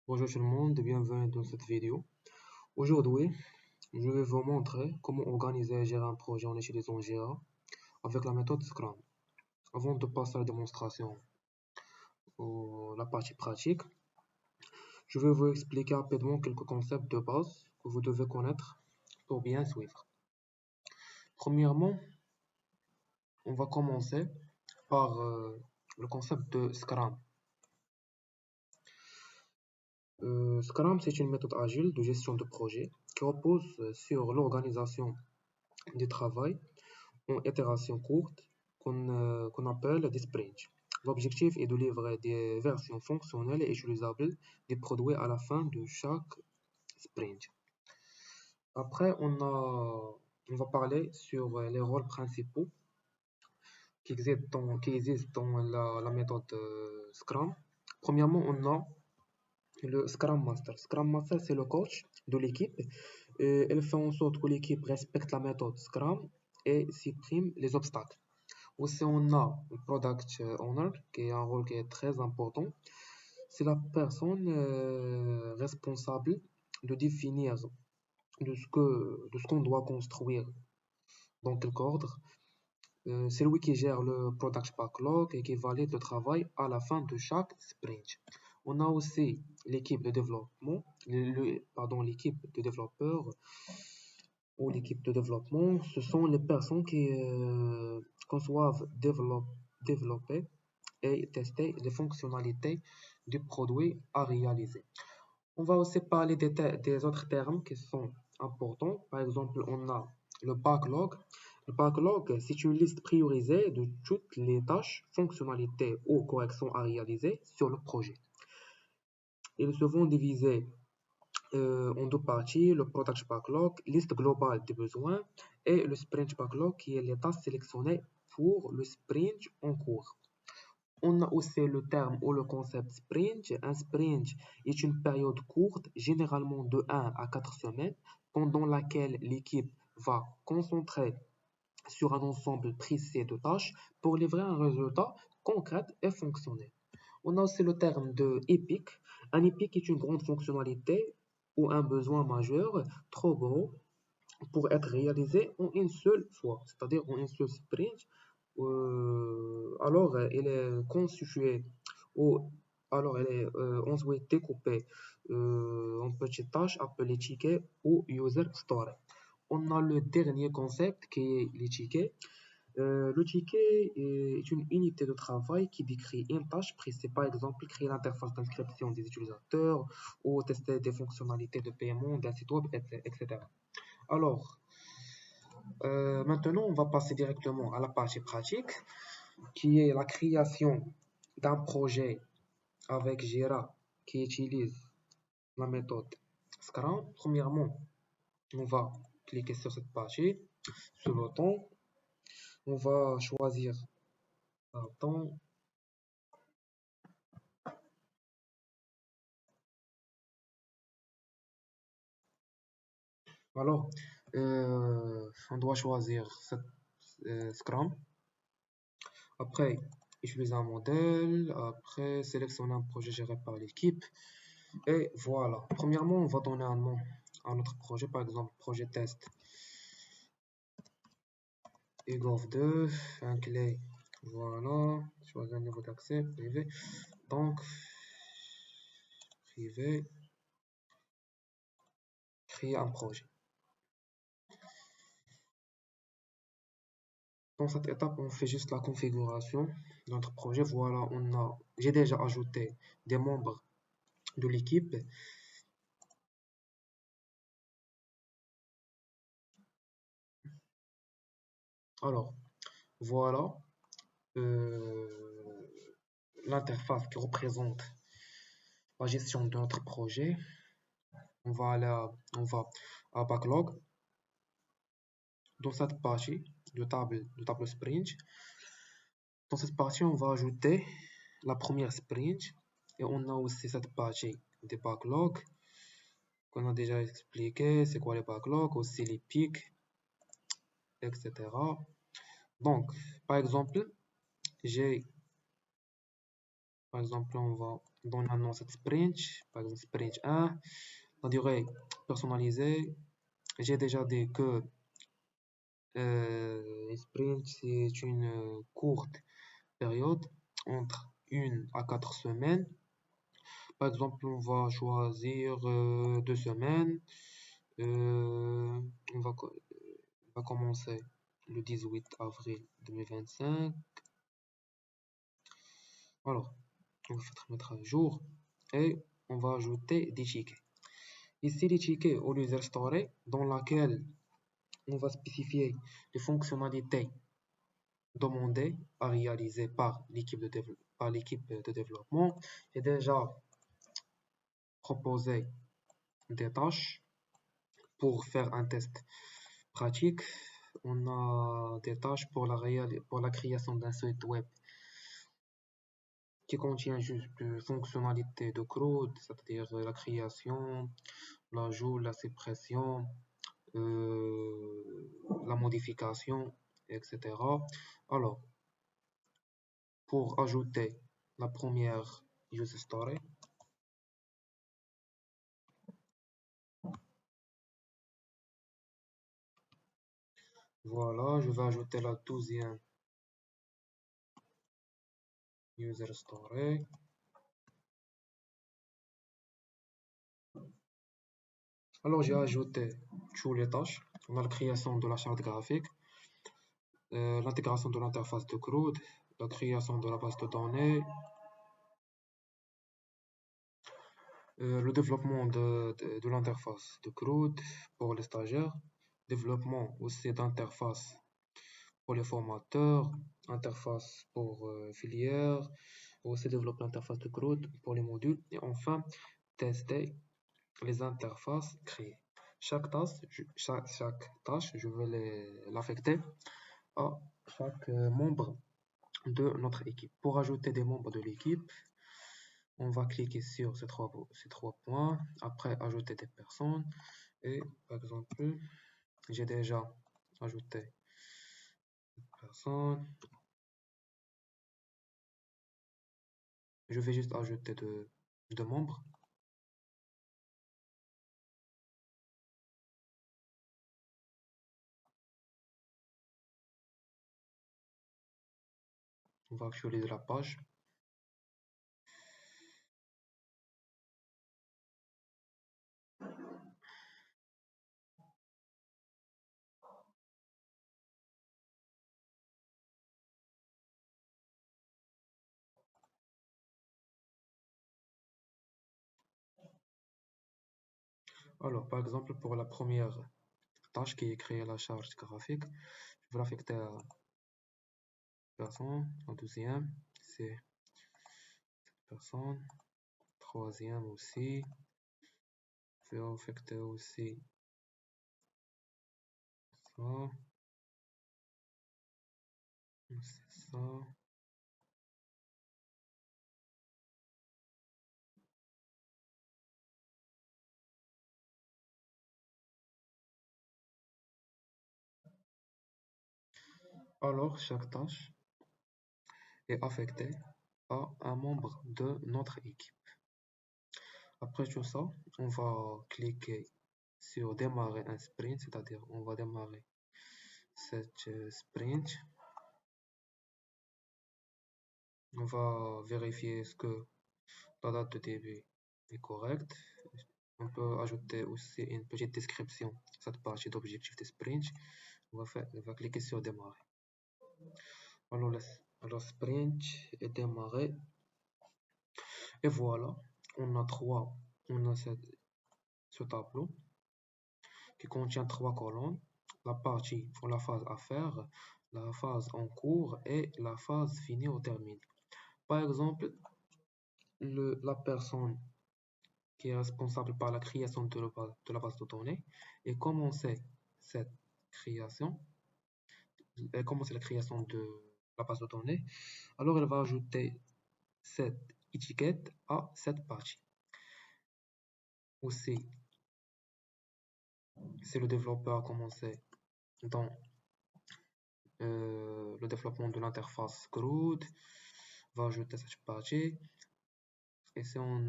Bonjour tout le monde et bienvenue dans cette vidéo. Aujourd'hui, je vais vous montrer comment organiser et gérer un projet en utilisant Jira avec la méthode Scrum. Avant de passer à la démonstration ou la partie pratique, je vais vous expliquer rapidement quelques concepts de base que vous devez connaître pour bien suivre. Premièrement, on va commencer par le concept de Scrum. Scrum, c'est une méthode agile de gestion de projet qui repose sur l'organisation du travail en itérations courtes qu'on appelle des sprints. L'objectif est de livrer des versions fonctionnelles et utilisables des produits à la fin de chaque sprint. Après, on va parler sur les rôles principaux qui existent dans la méthode Scrum. Premièrement, on a le Scrum Master. Scrum Master, c'est le coach de l'équipe. Elle fait en sorte que l'équipe respecte la méthode Scrum et supprime les obstacles. Aussi, on a le Product Owner, qui est un rôle qui est très important. C'est la personne responsable de définir de ce qu'on doit construire dans quel ordre. C'est lui qui gère le Product Backlog et qui valide le travail à la fin de chaque sprint. On a aussi l'équipe de développement, l'équipe de développeurs ou l'équipe de développement. Ce sont les personnes qui conçoivent, développer et tester les fonctionnalités du produit à réaliser. On va aussi parler des autres termes qui sont importants. Par exemple, on a le backlog. Le backlog, c'est une liste priorisée de toutes les tâches, fonctionnalités ou corrections à réaliser sur le projet. Ils se vont diviser en deux parties, le product backlog, liste globale des besoins, et le sprint backlog, qui est les tâches sélectionnées pour le sprint en cours. On a aussi le terme ou le concept sprint. Un sprint est une période courte, généralement de 1 à 4 semaines, pendant laquelle l'équipe va concentrer sur un ensemble précis de tâches pour livrer un résultat concret et fonctionnel. On a aussi le terme de epic. Un epic est une grande fonctionnalité ou un besoin majeur trop gros pour être réalisé en une seule fois, c'est-à-dire en une seule sprint. Alors, elle est constituée ou alors elle est ensuite découpée en petites tâches appelées tickets ou user story. On a le dernier concept qui est les tickets. Le ticket est une unité de travail qui décrit une tâche précise, par exemple créer l'interface d'inscription des utilisateurs ou tester des fonctionnalités de paiement d'un site web, etc. Alors, maintenant, on va passer directement à la partie pratique, qui est la création d'un projet avec Jira qui utilise la méthode Scrum. Premièrement, on va cliquer sur cette partie, sur le temps. On va choisir un temps. Alors, on doit choisir Scrum. Après, utiliser un modèle. Après, sélectionner un projet géré par l'équipe. Et voilà. Premièrement, on va donner un nom à notre projet. Par exemple, projet test. Egov2, un clé. Voilà. Choisir un niveau d'accès privé. Donc, privé. Créer un projet. Dans cette étape, on fait juste la configuration de notre projet. Voilà, j'ai déjà ajouté des membres de l'équipe. Alors, voilà l'interface qui représente la gestion de notre projet. On va à Backlog. Dans cette partie de table sprint, dans cette partie, on va ajouter la première sprint et on a aussi cette partie des backlogs qu'on a déjà expliqué. C'est quoi les backlogs, aussi les pics, etc. Donc, par exemple, on va donne un nom à cette sprint, par exemple sprint 1, la durée personnalisée. J'ai déjà dit que une sprint, c'est une courte période entre 1 à 4 semaines. Par exemple, on va choisir 2 semaines. On va commencer le 18 avril 2025. Alors, on va mettre à jour et on va ajouter des tickets. Ici, les tickets au user story dans laquelle on va spécifier les fonctionnalités demandées à réaliser par l'équipe de développement et déjà proposer des tâches pour faire un test pratique. On a des tâches pour la création d'un site web qui contient juste des fonctionnalités de CRUD, c'est-à-dire la création, l'ajout, la suppression, la modification, etc. Alors, pour ajouter la première user story, voilà, je vais ajouter la 12e user story. Alors, j'ai ajouté toutes les tâches. On a la création de la charte graphique, l'intégration de l'interface de CRUD, la création de la base de données, le développement de l'interface de CRUD pour les stagiaires, développement aussi d'interface pour les formateurs, interface pour filières, aussi développer l'interface de CRUD pour les modules et enfin tester les interfaces créées. Chaque tâche, je vais l'affecter à chaque membre de notre équipe. Pour ajouter des membres de l'équipe, on va cliquer sur ces trois points, après ajouter des personnes et par exemple, j'ai déjà ajouté une personne. Je vais juste ajouter deux membres. On va actualiser la page. Alors, par exemple, pour la première tâche qui est créer la charge graphique, je vais l'affecter à personne. La deuxième, c'est personne. Troisième aussi. Je vais affecter aussi ça. C'est ça. Alors, chaque tâche est affectée à un membre de notre équipe. Après tout ça, on va cliquer sur démarrer un sprint, c'est-à-dire on va démarrer cette sprint. On va vérifier ce que la date de début est correcte. On peut ajouter aussi une petite description à cette partie d'objectif de sprint. On va cliquer sur démarrer. Alors, le sprint est démarré. Et voilà, on a ce tableau qui contient 3 colonnes. La partie pour la phase à faire, la phase en cours et la phase finie ou terminée. Par exemple, la personne qui est responsable par la création de la base de données et cette création, commencer la création de la base de données, alors elle va ajouter cette étiquette à cette partie. Aussi, si le développeur a commencé dans le développement de l'interface CRUD, va ajouter cette partie. et c'est en